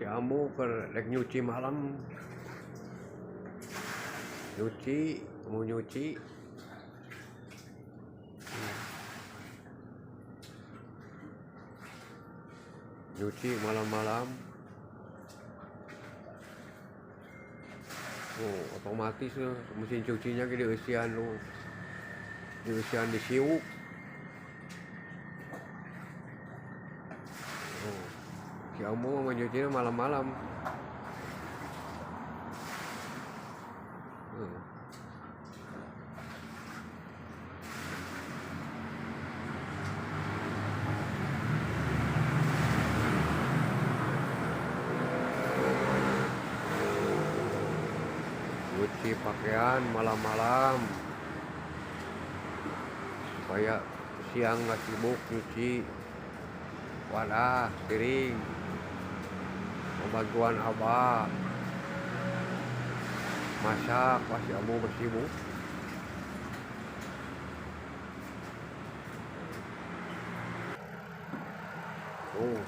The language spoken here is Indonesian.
Si Ambu rek nyuci malam. Mau nyuci. Nyuci malam-malam. Oh, otomatis mesin cucinya gede usian lu. Di usian disiuk. Oh, si Ambu mau nyucinya malam-malam. Cuci pakaian malam-malam supaya siang nggak sibuk nyuci wadah piring. Bantuan abah masak pas si Ambu sibuk. Oh.